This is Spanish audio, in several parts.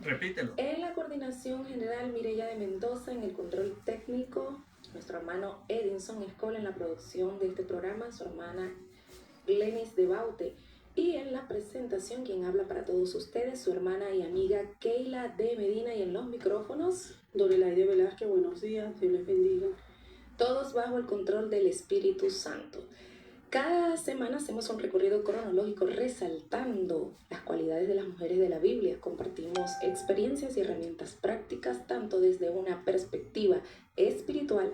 Repítelo. En la coordinación general, Mireya de Mendoza. En el control técnico, nuestro hermano Edinson Escola. En la producción de este programa, su hermana Glenis de Baute. Y en la presentación, quien habla para todos ustedes, su hermana y amiga Keila de Medina. Y en los micrófonos, Dorelaide Velázquez. Buenos días, Dios les bendiga. Todos bajo el control del Espíritu Santo. Cada semana hacemos un recorrido cronológico resaltando las cualidades de las mujeres de la Biblia. Compartimos experiencias y herramientas prácticas tanto desde una perspectiva espiritual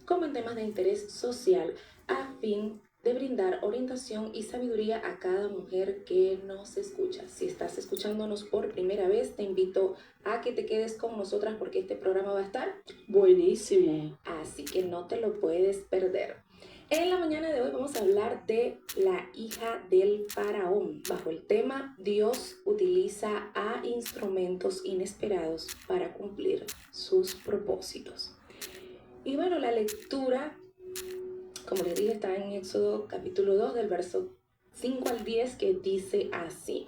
como en temas de interés social a fin de brindar orientación y sabiduría a cada mujer que nos escucha. Si estás escuchándonos por primera vez, te invito a que te quedes con nosotras porque este programa va a estar buenísimo. Así que no te lo puedes perder. En la mañana de hoy vamos a hablar de la hija del faraón, bajo el tema Dios utiliza a instrumentos inesperados para cumplir sus propósitos. Y bueno, la lectura, como les dije, está en Éxodo capítulo 2 del verso 5 al 10 que dice así.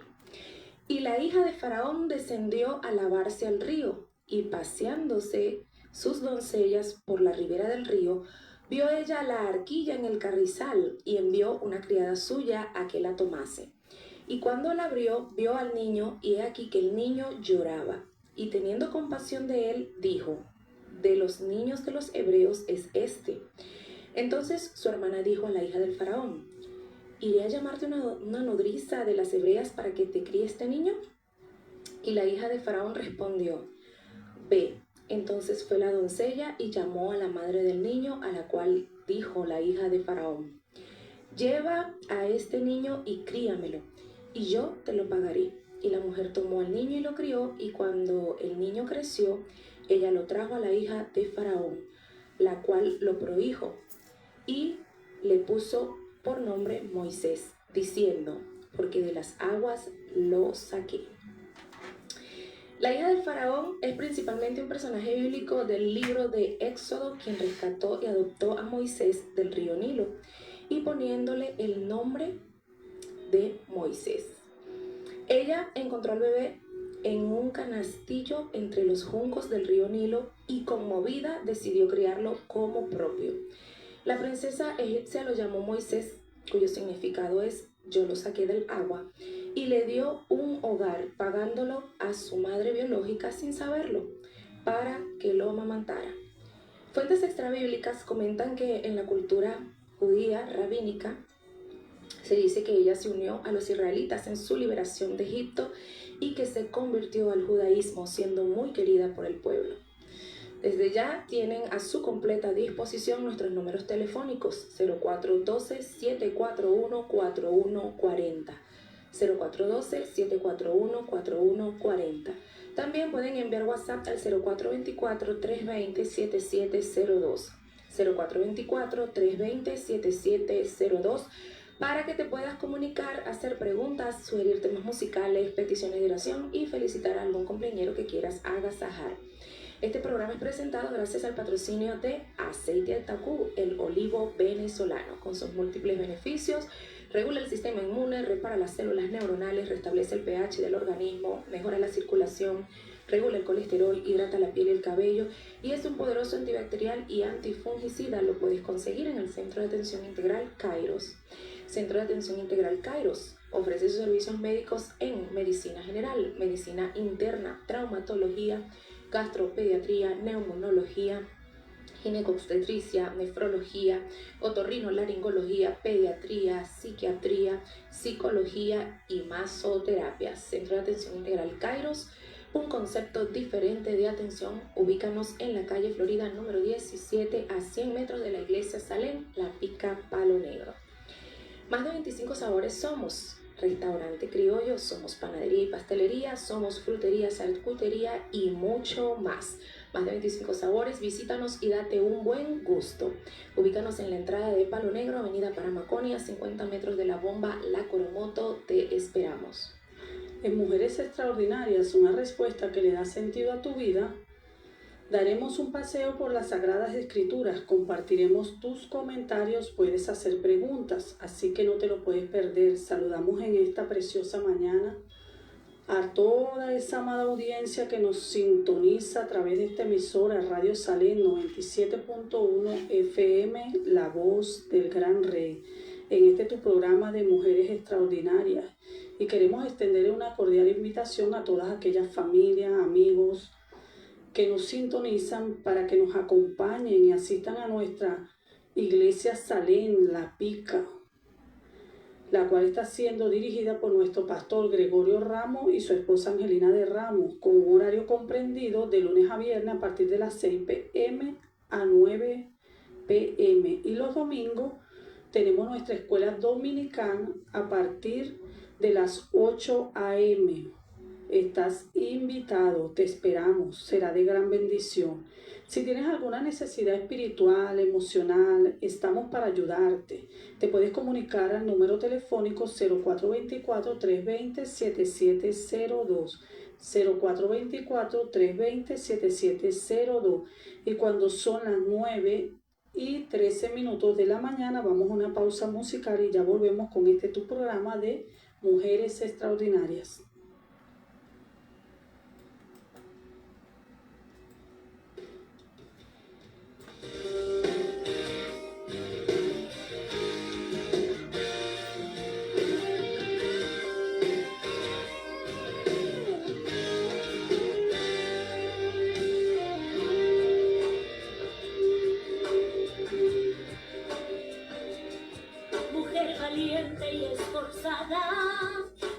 Y la hija de faraón descendió a lavarse al río y paseándose sus doncellas por la ribera del río, vio ella la arquilla en el carrizal y envió una criada suya a que la tomase. Y cuando la abrió, vio al niño y he aquí que el niño lloraba. Y teniendo compasión de él, dijo, de los niños de los hebreos es este. Entonces su hermana dijo a la hija del faraón, ¿iré a llamarte una nodriza de las hebreas para que te críe este niño? Y la hija de faraón respondió, ve. Entonces fue la doncella y llamó a la madre del niño, a la cual dijo la hija de faraón, lleva a este niño y críamelo, y yo te lo pagaré. Y la mujer tomó al niño y lo crió, y cuando el niño creció, ella lo trajo a la hija de faraón, la cual lo prohijo, y le puso por nombre Moisés, diciendo, porque de las aguas lo saqué. La hija del faraón es principalmente un personaje bíblico del libro de Éxodo, quien rescató y adoptó a Moisés del río Nilo y poniéndole el nombre de Moisés. Ella encontró al bebé en un canastillo entre los juncos del río Nilo y conmovida decidió criarlo como propio. La princesa egipcia lo llamó Moisés, cuyo significado es yo lo saqué del agua, y le dio un hogar pagándolo a su madre biológica sin saberlo, para que lo amamantara. Fuentes extrabíblicas comentan que en la cultura judía rabínica se dice que ella se unió a los israelitas en su liberación de Egipto y que se convirtió al judaísmo siendo muy querida por el pueblo. Desde ya tienen a su completa disposición nuestros números telefónicos 0412-741-4140, 0412-741-4140. También pueden enviar WhatsApp al 0424-320-7702, 0424-320-7702, para que te puedas comunicar, hacer preguntas, sugerir temas musicales, peticiones de oración y felicitar a algún compañero que quieras agasajar. Este programa es presentado gracias al patrocinio de Aceite de Tacú, el olivo venezolano, con sus múltiples beneficios. Regula el sistema inmune, repara las células neuronales, restablece el pH del organismo, mejora la circulación, regula el colesterol, hidrata la piel y el cabello y es un poderoso antibacterial y antifungicida. Lo puedes conseguir en el Centro de Atención Integral Kairos. Centro de Atención Integral Kairos ofrece sus servicios médicos en medicina general, medicina interna, traumatología, gastropediatría, neumonología, ginecobstetricia, nefrología, otorrinolaringología, pediatría, psiquiatría, psicología y masoterapia. Centro de Atención Integral Kairos, un concepto diferente de atención. Ubícanos en la calle Florida número 17 a 100 metros de la iglesia Salem, La Pica, Palo Negro. Más de 25 sabores somos. Restaurante criollo, somos panadería y pastelería, somos frutería, charcutería y mucho más. Más de 25 sabores, visítanos y date un buen gusto. Ubícanos en la entrada de Palo Negro, avenida Paramaconia, 50 metros de la bomba La Coromoto. Te esperamos. En Mujeres Extraordinarias, una respuesta que le da sentido a tu vida, daremos un paseo por las Sagradas Escrituras, compartiremos tus comentarios, puedes hacer preguntas, así que no te lo puedes perder. Saludamos en esta preciosa mañana A toda esa amada audiencia que nos sintoniza a través de esta emisora Radio Salem 97.1 FM, La Voz del Gran Rey, en este tu programa de Mujeres Extraordinarias. Y queremos extender una cordial invitación a todas aquellas familias, amigos que nos sintonizan para que nos acompañen y asistan a nuestra iglesia Salem, La Pica, la cual está siendo dirigida por nuestro pastor Gregorio Ramos y su esposa Angelina de Ramos, con un horario comprendido de lunes a viernes a partir de las 6 p.m. a 9 p.m. Y los domingos tenemos nuestra escuela dominicana a partir de las 8 a.m. Estás invitado, te esperamos, será de gran bendición. Si tienes alguna necesidad espiritual, emocional, estamos para ayudarte. Te puedes comunicar al número telefónico 0424-320-7702. 0424-320-7702. Y cuando son las 9:13 de la mañana, vamos a una pausa musical y ya volvemos con tu programa de Mujeres Extraordinarias.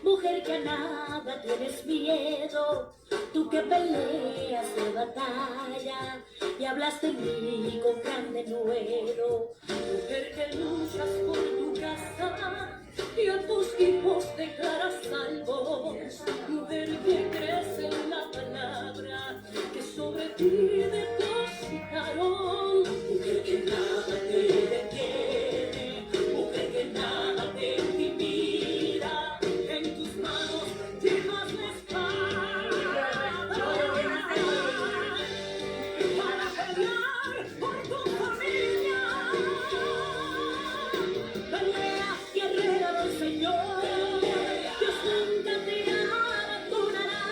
Mujer que a nada tienes miedo, tú que peleas de batalla y hablas de mí con gran denuedo. Mujer que luchas por tu casa y a tus hijos declaras salvos. Mujer que crees en la palabra que sobre ti depositaron. Mujer que nada te detiene, mujer que nada te intimida. En tus manos llevas la espada para pelear por tu familia. Pelea, guerrera del Señor, Dios nunca te abandonará.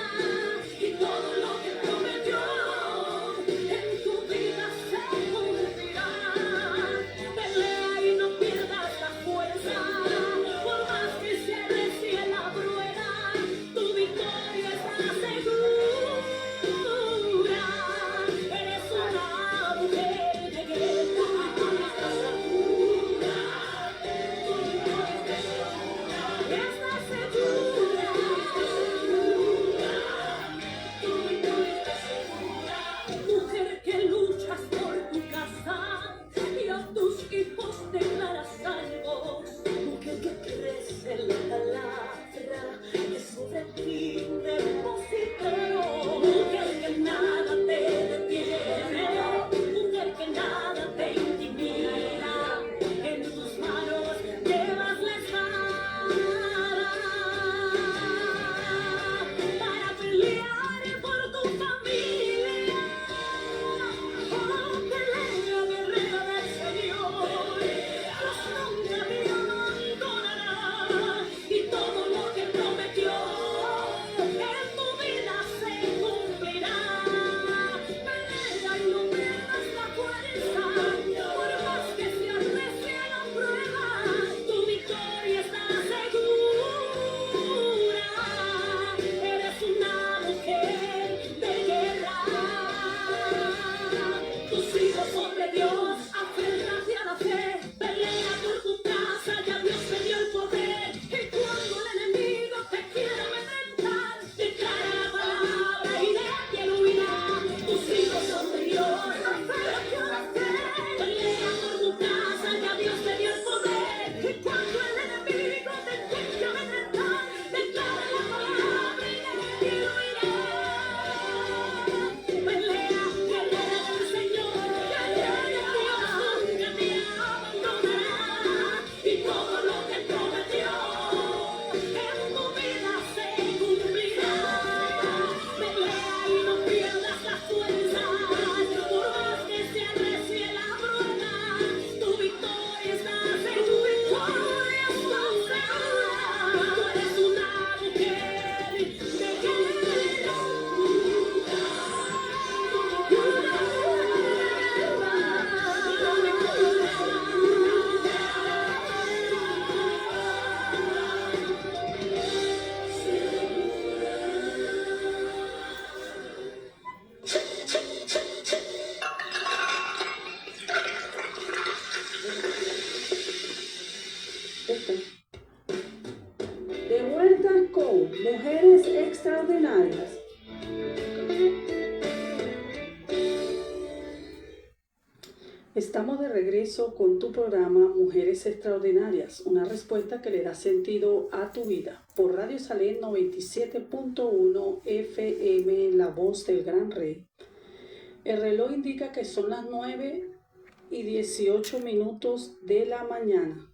Estamos de regreso con tu programa Mujeres Extraordinarias, una respuesta que le da sentido a tu vida. Por Radio Salén 97.1 FM, La Voz del Gran Rey. El reloj indica que son las 9:18 de la mañana.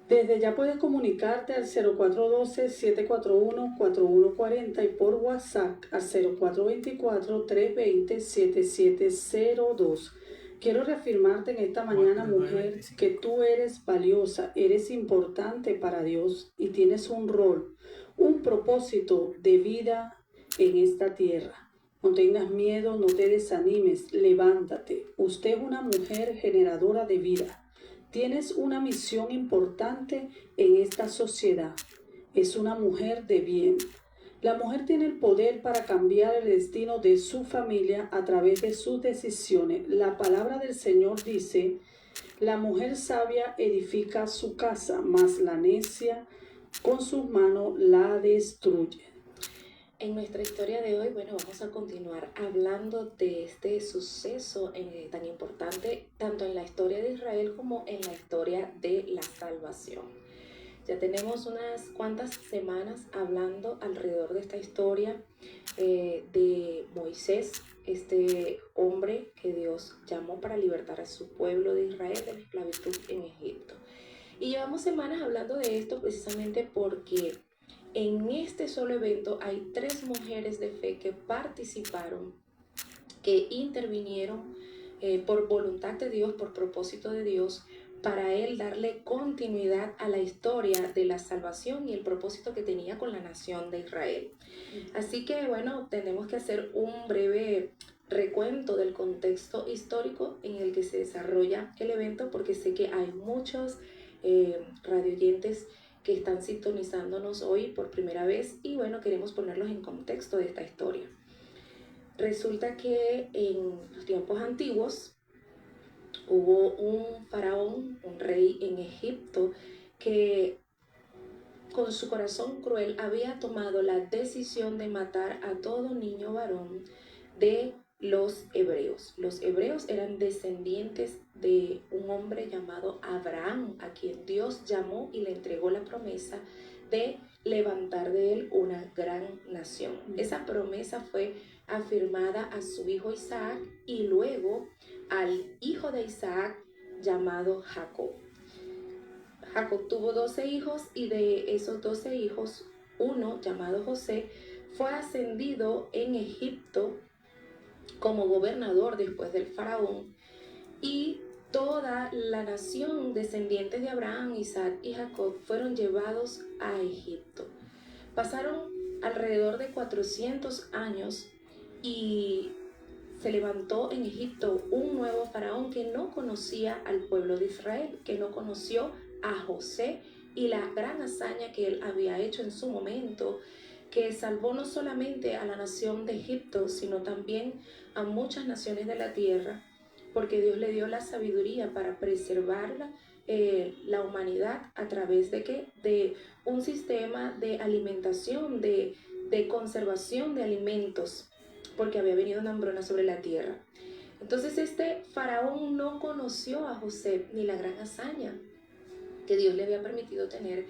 Desde ya puedes comunicarte al 0412-741-4140 y por WhatsApp al 0424-320-7702. Quiero reafirmarte en esta mañana, mujer, que tú eres valiosa, eres importante para Dios y tienes un rol, un propósito de vida en esta tierra. No tengas miedo, no te desanimes, levántate. Usted es una mujer generadora de vida. Tienes una misión importante en esta sociedad. Es una mujer de bien. La mujer tiene el poder para cambiar el destino de su familia a través de sus decisiones. La palabra del Señor dice, la mujer sabia edifica su casa, mas la necia con sus manos la destruye. En nuestra historia de hoy, vamos a continuar hablando de este suceso tan importante, tanto en la historia de Israel como en la historia de la salvación. Ya tenemos unas cuantas semanas hablando alrededor de esta historia de Moisés, este hombre que Dios llamó para libertar a su pueblo de Israel de la esclavitud en Egipto. Y llevamos semanas hablando de esto precisamente porque en este solo evento hay 3 mujeres de fe que participaron, que intervinieron por voluntad de Dios, por propósito de Dios, para Él darle continuidad a la historia de la salvación y el propósito que tenía con la nación de Israel. Así que tenemos que hacer un breve recuento del contexto histórico en el que se desarrolla el evento, porque sé que hay muchos radioyentes que están sintonizándonos hoy por primera vez y queremos ponerlos en contexto de esta historia. Resulta que en los tiempos antiguos hubo un faraón, un rey en Egipto, que con su corazón cruel había tomado la decisión de matar a todo niño varón de los hebreos. Los hebreos eran descendientes de un hombre llamado Abraham, a quien Dios llamó y le entregó la promesa de levantar de él una gran nación. Esa promesa fue afirmada a su hijo Isaac y luego al hijo de Isaac llamado Jacob. Jacob tuvo 12 hijos y de esos 12 hijos, uno llamado José fue ascendido en Egipto como gobernador después del faraón, y toda la nación descendientes de Abraham, Isaac y Jacob fueron llevados a Egipto. Pasaron alrededor de 400 años y se levantó en Egipto un nuevo faraón que no conocía al pueblo de Israel, que no conoció a José y la gran hazaña que él había hecho en su momento, que salvó no solamente a la nación de Egipto, sino también a muchas naciones de la tierra, porque Dios le dio la sabiduría para preservar la humanidad a través de un sistema de alimentación, de conservación de alimentos, porque había venido una hambruna sobre la tierra. Entonces este faraón no conoció a José ni la gran hazaña que Dios le había permitido tener,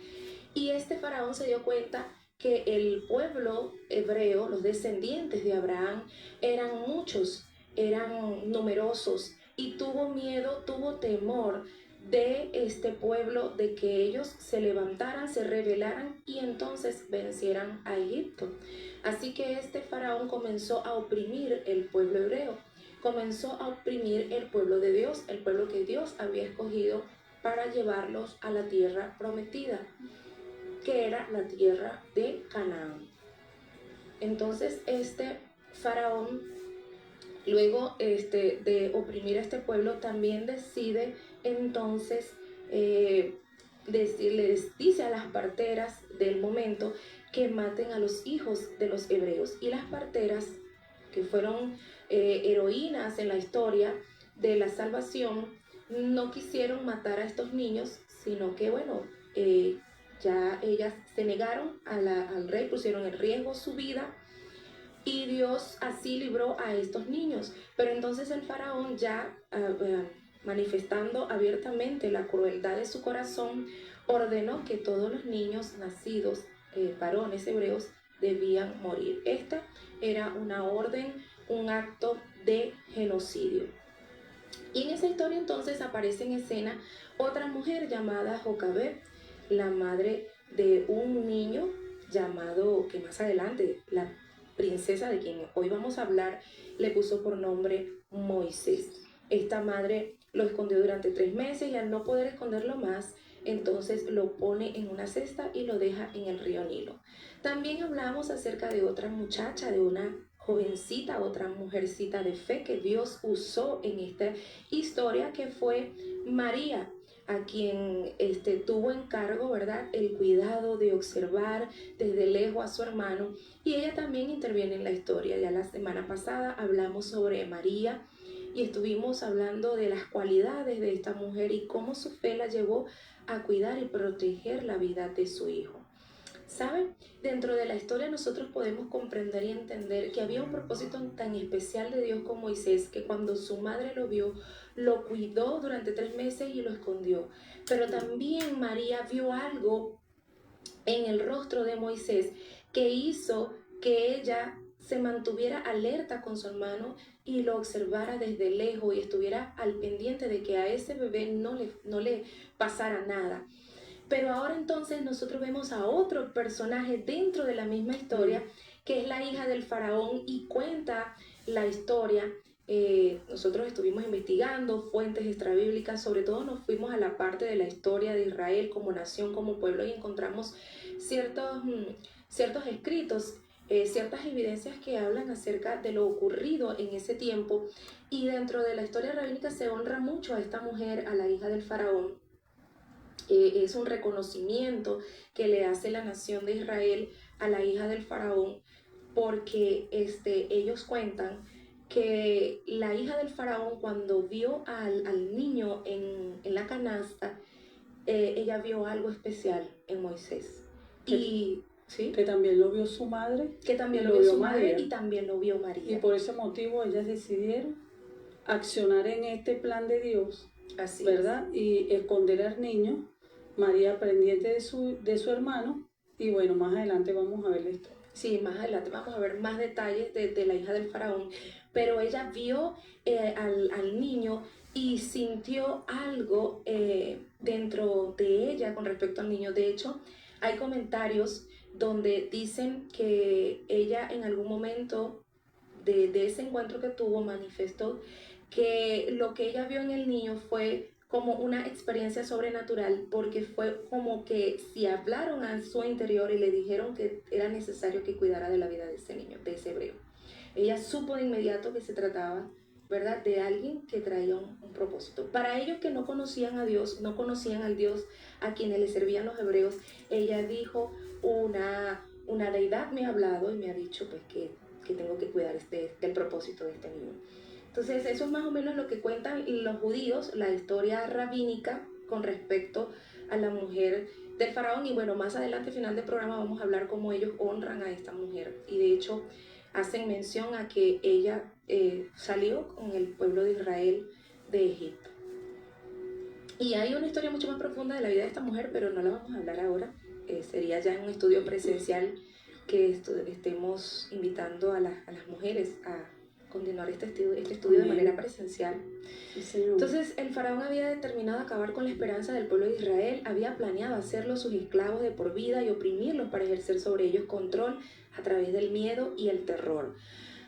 y este faraón se dio cuenta que el pueblo hebreo, los descendientes de Abraham, eran muchos, eran numerosos, y tuvo miedo, tuvo temor de este pueblo, de que ellos se levantaran, se rebelaran y entonces vencieran a Egipto. Así que este faraón comenzó a oprimir el pueblo hebreo, comenzó a oprimir el pueblo de Dios, el pueblo que Dios había escogido para llevarlos a la tierra prometida, que era la tierra de Canaán. Entonces este faraón, luego de oprimir a este pueblo, también decide entonces les dice a las parteras del momento que maten a los hijos de los hebreos. Y las parteras, que fueron heroínas en la historia de la salvación, no quisieron matar a estos niños, sino que ya ellas se negaron al rey, pusieron en riesgo su vida y Dios así libró a estos niños. Pero entonces el faraón, ya manifestando abiertamente la crueldad de su corazón, ordenó que todos los niños nacidos, varones hebreos, debían morir. Esta era una orden, un acto de genocidio. Y en esa historia entonces aparece en escena otra mujer llamada Jocabed, la madre de un niño llamado, que más adelante la princesa de quien hoy vamos a hablar le puso por nombre Moisés. Esta madre lo escondió durante 3 meses y al no poder esconderlo más, entonces lo pone en una cesta y lo deja en el río Nilo. También hablamos acerca de otra muchacha, de una jovencita, otra mujercita de fe que Dios usó en esta historia, que fue María, a quien tuvo en cargo, ¿verdad?, el cuidado de observar desde lejos a su hermano, y ella también interviene en la historia. Ya la semana pasada hablamos sobre María y estuvimos hablando de las cualidades de esta mujer y cómo su fe la llevó a cuidar y proteger la vida de su hijo. ¿Saben? Dentro de la historia nosotros podemos comprender y entender que había un propósito tan especial de Dios con Moisés, que cuando su madre lo vio, lo cuidó durante 3 meses y lo escondió. Pero también María vio algo en el rostro de Moisés que hizo que ella se mantuviera alerta con su hermano y lo observara desde lejos y estuviera al pendiente de que a ese bebé no le pasara nada. Pero ahora entonces nosotros vemos a otro personaje dentro de la misma historia, que es la hija del faraón, y cuenta la historia. Nosotros estuvimos investigando fuentes extrabíblicas, sobre todo nos fuimos a la parte de la historia de Israel como nación, como pueblo, y encontramos ciertos escritos, ciertas evidencias que hablan acerca de lo ocurrido en ese tiempo. Y dentro de la historia rabínica se honra mucho a esta mujer, a la hija del faraón. Es un reconocimiento que le hace la nación de Israel a la hija del faraón, porque ellos cuentan que la hija del faraón, cuando vio al niño en la canasta, ella vio algo especial en Moisés. ¿Sí? Que también lo vio su madre. Que también lo vio su madre y también lo vio María. Y por ese motivo ellas decidieron accionar en este plan de Dios. Así ¿verdad? Es. Y esconder al niño, María pendiente de su hermano, y bueno, más adelante vamos a ver esto. Sí, más adelante vamos a ver más detalles de la hija del faraón, pero ella vio al niño y sintió algo dentro de ella con respecto al niño. De hecho, hay comentarios donde dicen que ella en algún momento de ese encuentro que tuvo manifestó que lo que ella vio en el niño fue como una experiencia sobrenatural, porque fue como que si hablaron a su interior y le dijeron que era necesario que cuidara de la vida de ese niño, de ese hebreo. Ella supo de inmediato que se trataba, ¿verdad?, de alguien que traía un propósito. Para ellos que no conocían a Dios, no conocían al Dios a quienes le servían los hebreos, ella dijo, una deidad me ha hablado y me ha dicho pues que tengo que cuidar del propósito de este niño. Entonces eso es más o menos lo que cuentan los judíos, la historia rabínica con respecto a la mujer del faraón. Y bueno, más adelante, al final del programa, vamos a hablar cómo ellos honran a esta mujer. Y de hecho hacen mención a que ella salió con el pueblo de Israel de Egipto. Y hay una historia mucho más profunda de la vida de esta mujer, pero no la vamos a hablar ahora. Sería ya en un estudio presencial que estemos invitando a las mujeres a continuar este estudio de manera presencial. Sí, entonces el faraón había determinado acabar con la esperanza del pueblo de Israel, había planeado hacerlos sus esclavos de por vida y oprimirlos para ejercer sobre ellos control a través del miedo y el terror.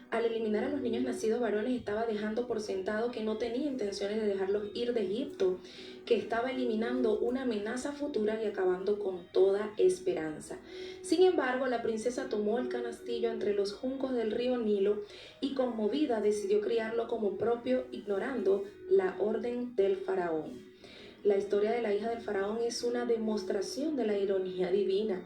Al eliminar a los niños nacidos varones, estaba dejando por sentado que no tenía intenciones de dejarlos ir de Egipto, que estaba eliminando una amenaza futura y acabando con toda esperanza. Sin embargo, la princesa tomó el canastillo entre los juncos del río Nilo y, conmovida, decidió criarlo como propio, ignorando la orden del faraón. La historia de la hija del faraón es una demostración de la ironía divina.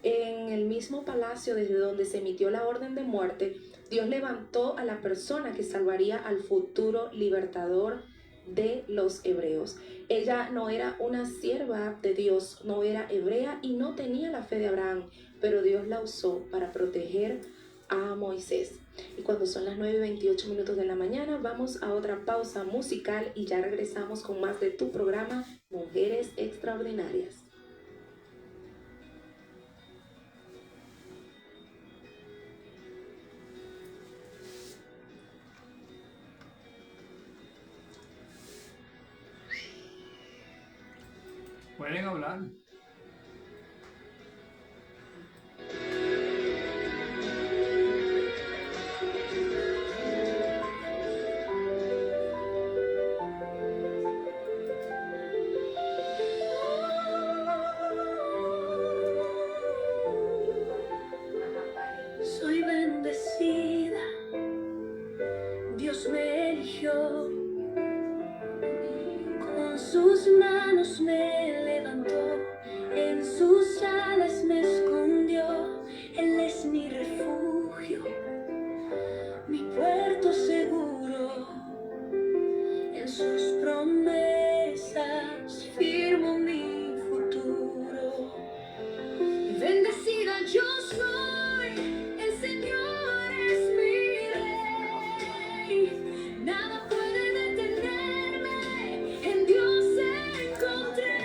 En el mismo palacio desde donde se emitió la orden de muerte, Dios levantó a la persona que salvaría al futuro libertador de los hebreos. Ella no era una sierva de Dios, no era hebrea y no tenía la fe de Abraham, pero Dios la usó para proteger a Moisés. Y cuando son las 9:28 de la mañana, vamos a otra pausa musical y ya regresamos con más de tu programa Mujeres Extraordinarias. Pueden hablar. Soy bendecida, Dios me eligió, con sus manos me levantó, en sus alas me escondió. Él es mi refugio, mi puerto seguro, en sus promesas firmo mi futuro. Bendecida yo soy, el Señor es mi rey, nada puede detenerme, en Dios encontré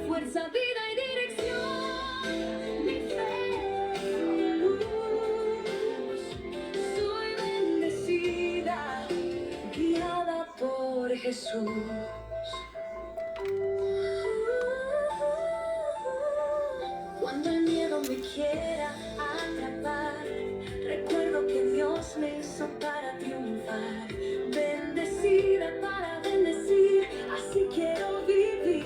fuerza, vida y dirección, mi fe, mi luz. Soy bendecida, guiada por Jesús. Cuando el miedo me quiera atrapar, recuerdo que Dios me hizo para triunfar. Bendecida para bendecir, así quiero vivir.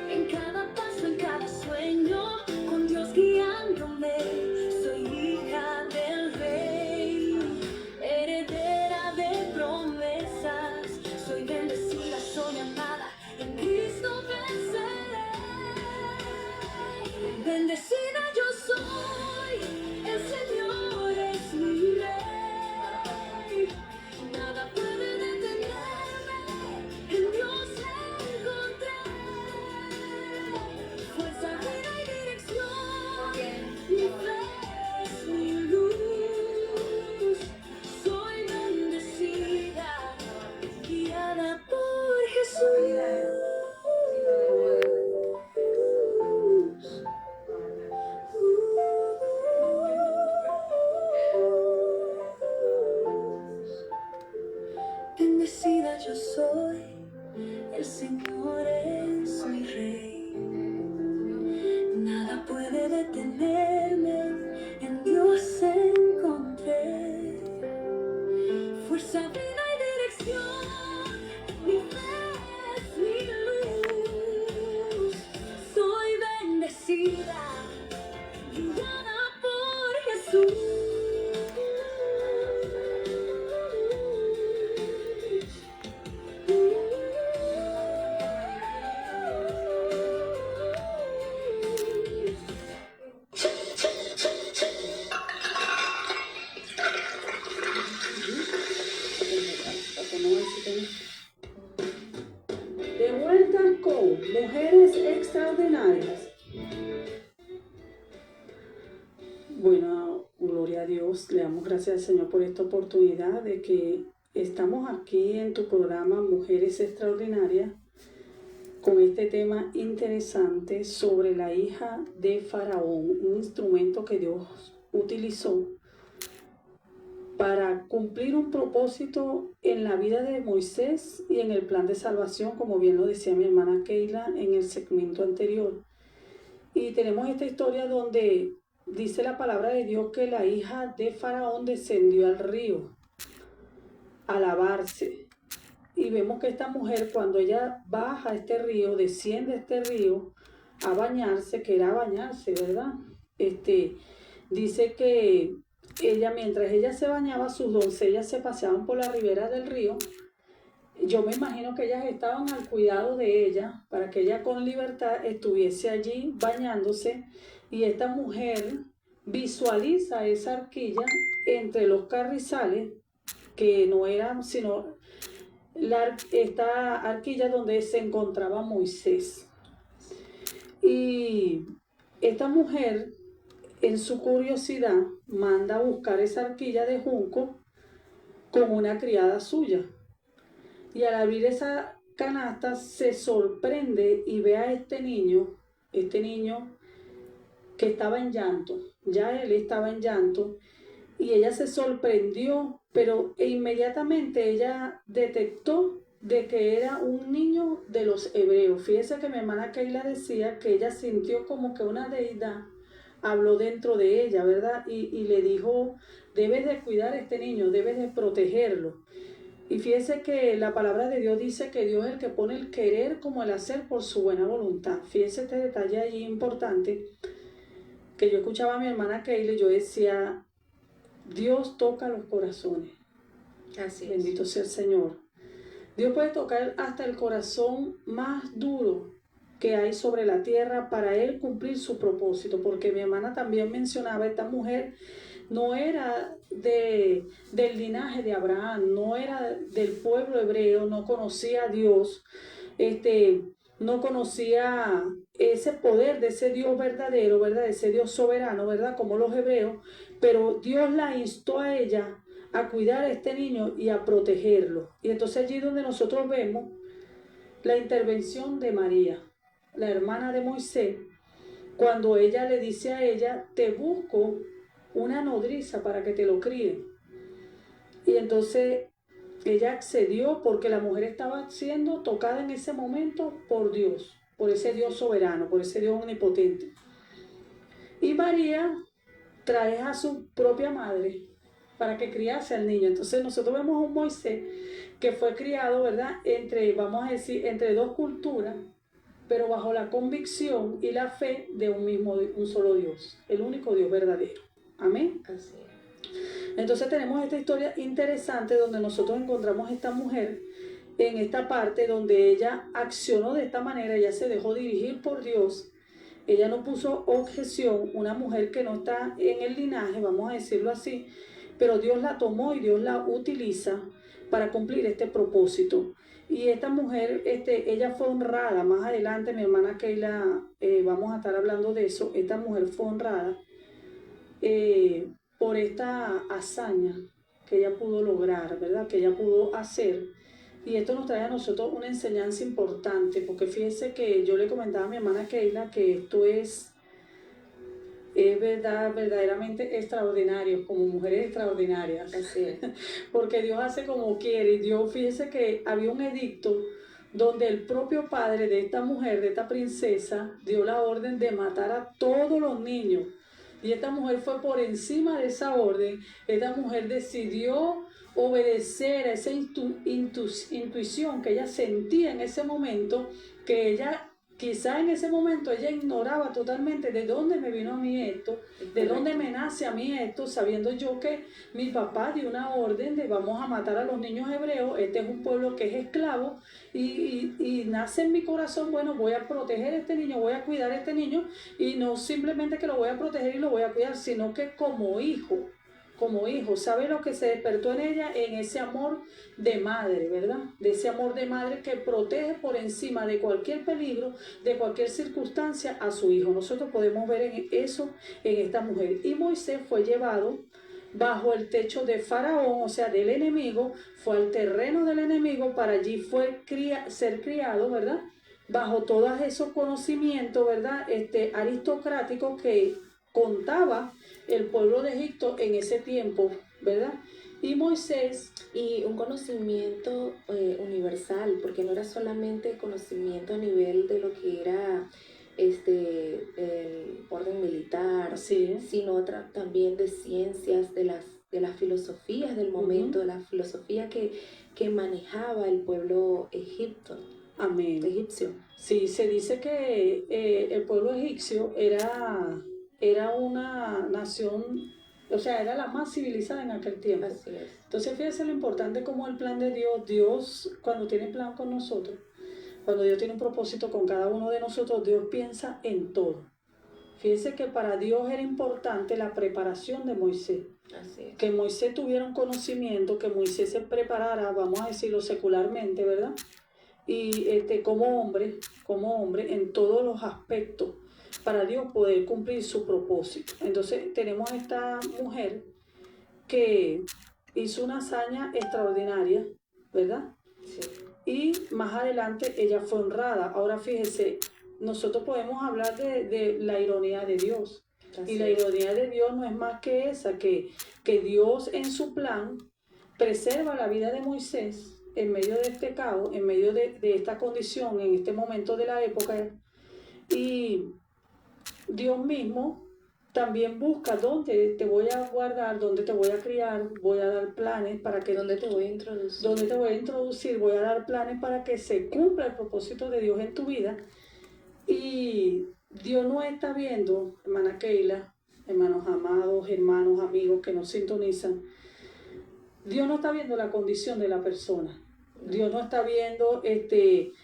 En cada paso, en cada sueño, con Dios guiándome. Soy hija del Rey, heredera de promesas. Soy bendecida, soy amada, en Cristo venceré. Bendecida yo soy, el Señor es mi rey, nada puede detenerme, en Dios encontré fuerza, vida y dirección, mi fe es mi luz. Soy bendecida, guiada por Jesús. Bendecida yo soy, el Señor es mi rey, nada puede detenerme, en Dios encontré fuerza, vida y dirección, mi fe es mi luz. Soy bendecida, guiada por Jesús. De vuelta con Mujeres Extraordinarias. Bueno, gloria a Dios, le damos gracias al Señor por esta oportunidad de que estamos aquí en tu programa Mujeres Extraordinarias con este tema interesante sobre la hija de Faraón, un instrumento que Dios utilizó para cumplir un propósito en la vida de Moisés y en el plan de salvación, como bien lo decía mi hermana Keila en el segmento anterior. Y tenemos esta historia donde dice la palabra de Dios que la hija de Faraón descendió al río a lavarse. Y vemos que esta mujer, cuando ella baja a este río, desciende a este río a bañarse, que era bañarse, ¿verdad? Dice que mientras ella se bañaba, sus doncellas se paseaban por la ribera del río. Yo me imagino que ellas estaban al cuidado de ella para que ella con libertad estuviese allí bañándose, y esta mujer visualiza esa arquilla entre los carrizales, que no eran sino esta arquilla donde se encontraba Moisés. Y esta mujer en su curiosidad, manda a buscar esa arquilla de junco con una criada suya. Y al abrir esa canasta se sorprende y ve a este niño que estaba en llanto. Ya él estaba en llanto y ella se sorprendió, pero inmediatamente ella detectó de que era un niño de los hebreos. Fíjese que mi hermana Keila decía que ella sintió como que una deidad habló dentro de ella, ¿verdad? Y le dijo, debes de cuidar a este niño, debes de protegerlo. Y fíjese que la palabra de Dios dice que Dios es el que pone el querer como el hacer por su buena voluntad. Fíjese este detalle allí importante, que yo escuchaba a mi hermana Keila y yo decía, Dios toca los corazones. Así es. Bendito sea el Señor. Dios puede tocar hasta el corazón más duro que hay sobre la tierra para Él cumplir su propósito, porque mi hermana también mencionaba, esta mujer no era del linaje de Abraham, no era del pueblo hebreo, no conocía a Dios, no conocía ese poder de ese Dios verdadero, ¿verdad? Ese Dios soberano, ¿verdad? Como los hebreos, pero Dios la instó a ella a cuidar a este niño y a protegerlo. Y entonces allí donde nosotros vemos la intervención de María, la hermana de Moisés, cuando ella le dice a ella, te busco una nodriza para que te lo críe. Y entonces ella accedió porque la mujer estaba siendo tocada en ese momento por Dios, por ese Dios soberano, por ese Dios omnipotente. Y María trae a su propia madre para que criase al niño. Entonces nosotros vemos a un Moisés que fue criado, ¿verdad? Vamos a decir, entre dos culturas, pero bajo la convicción y la fe de un solo Dios, el único Dios verdadero. Amén. Así es. Entonces tenemos esta historia interesante donde nosotros encontramos a esta mujer en esta parte donde ella accionó de esta manera, ella se dejó dirigir por Dios, ella no puso objeción, una mujer que no está en el linaje, vamos a decirlo así, pero Dios la tomó y Dios la utiliza para cumplir este propósito. Y esta mujer, ella fue honrada. Más adelante, mi hermana Keila, vamos a estar hablando de eso. Esta mujer fue honrada por esta hazaña que ella pudo lograr, ¿verdad? Que ella pudo hacer. Y esto nos trae a nosotros una enseñanza importante, porque fíjese que yo le comentaba a mi hermana Keila que esto es verdad, verdaderamente extraordinario, como mujeres extraordinarias. Así es. Porque Dios hace como quiere. Y Dios, fíjese que había un edicto donde el propio padre de esta mujer, de esta princesa, dio la orden de matar a todos los niños. Y esta mujer fue por encima de esa orden. Esta mujer decidió obedecer a esa intuición que ella sentía en ese momento, que ella quizá en ese momento ella ignoraba totalmente de dónde me vino a mí esto, de dónde me nace a mí esto, sabiendo yo que mi papá dio una orden de vamos a matar a los niños hebreos, este es un pueblo que es esclavo y nace en mi corazón, bueno, voy a proteger a este niño, voy a cuidar a este niño y no simplemente que lo voy a proteger y lo voy a cuidar, sino que como hijo, ¿sabe lo que se despertó en ella? En ese amor de madre, ¿verdad? De ese amor de madre que protege por encima de cualquier peligro, de cualquier circunstancia a su hijo. Nosotros podemos ver eso en esta mujer. Y Moisés fue llevado bajo el techo de Faraón, o sea, del enemigo, fue al terreno del enemigo, para allí ser criado, ¿verdad? Bajo todos esos conocimientos, ¿verdad? Aristocráticos que contaba el pueblo de Egipto en ese tiempo, ¿verdad? Y Moisés... Y un conocimiento universal, porque no era solamente conocimiento a nivel de lo que era el orden militar, sí, sino también de ciencias, de las filosofías del momento, de la filosofía que manejaba el pueblo egipcio. Sí, se dice que el pueblo egipcio era una nación, o sea, era la más civilizada en aquel tiempo. Así es. Entonces fíjese lo importante como el plan de Dios cuando tiene plan con nosotros, cuando Dios tiene un propósito con cada uno de nosotros, Dios piensa en todo. Fíjese que para Dios era importante la preparación de Moisés. Así es. Que Moisés tuviera un conocimiento, que Moisés se preparara, vamos a decirlo secularmente, ¿verdad? Y como hombre en todos los aspectos, para Dios poder cumplir su propósito. Entonces tenemos esta mujer que hizo una hazaña extraordinaria, ¿verdad? Sí. Y más adelante ella fue honrada. Ahora fíjese, nosotros podemos hablar de la ironía de Dios. Así Y la es. ironía de Dios no es más que esa, que Dios en su plan preserva la vida de Moisés en medio de este caos, en medio de esta condición, en este momento de la época. Y Dios mismo también busca dónde te voy a guardar, dónde te voy a criar, voy a dar planes para que... ¿Dónde te voy a introducir? Dónde te voy a introducir, voy a dar planes para que se cumpla el propósito de Dios en tu vida. Y Dios no está viendo, hermana Keila, hermanos amados, hermanos, amigos que nos sintonizan. Dios no está viendo la condición de la persona. Dios no está viendo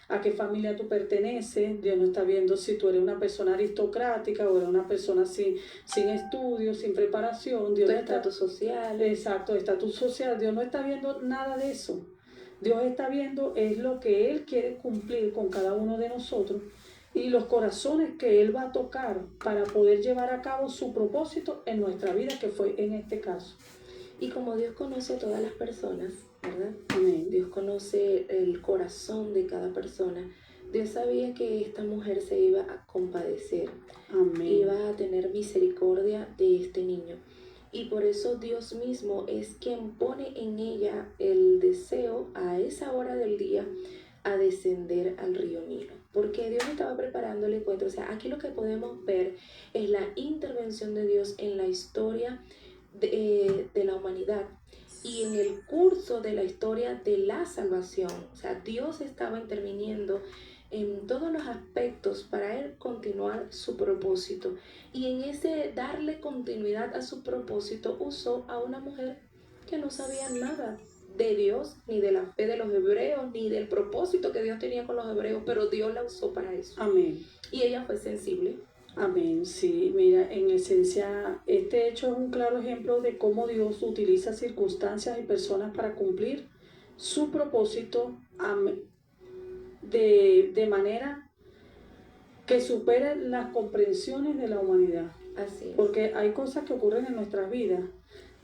a qué familia tú perteneces. Dios no está viendo si tú eres una persona aristocrática o eres una persona sin estudios, sin preparación. Dios Tu no está, estatus social. exacto, estatus social. Dios no está viendo nada de eso. Dios está viendo es lo que Él quiere cumplir con cada uno de nosotros y los corazones que Él va a tocar para poder llevar a cabo su propósito en nuestra vida, que fue en este caso. Y como Dios conoce a todas las personas, ¿verdad? Amén. Dios conoce el corazón de cada persona. Dios sabía que esta mujer se iba a compadecer, Amén. iba a tener misericordia de este niño. Y por eso Dios mismo es quien pone en ella el deseo a esa hora del día a descender al río Nilo. Porque Dios estaba preparando el encuentro. O sea, aquí lo que podemos ver es la intervención de Dios en la historia de la humanidad y en el curso de la historia de la salvación. O sea, Dios estaba interviniendo en todos los aspectos para Él continuar su propósito. Y en ese darle continuidad a su propósito usó a una mujer que no sabía nada de Dios, ni de la fe de los hebreos, ni del propósito que Dios tenía con los hebreos, pero Dios la usó para eso. Amén. Y ella fue sensible. Amén, sí, mira, en esencia, este hecho es un claro ejemplo de cómo Dios utiliza circunstancias y personas para cumplir su propósito de manera que supere las comprensiones de la humanidad. Así es. Porque hay cosas que ocurren en nuestras vidas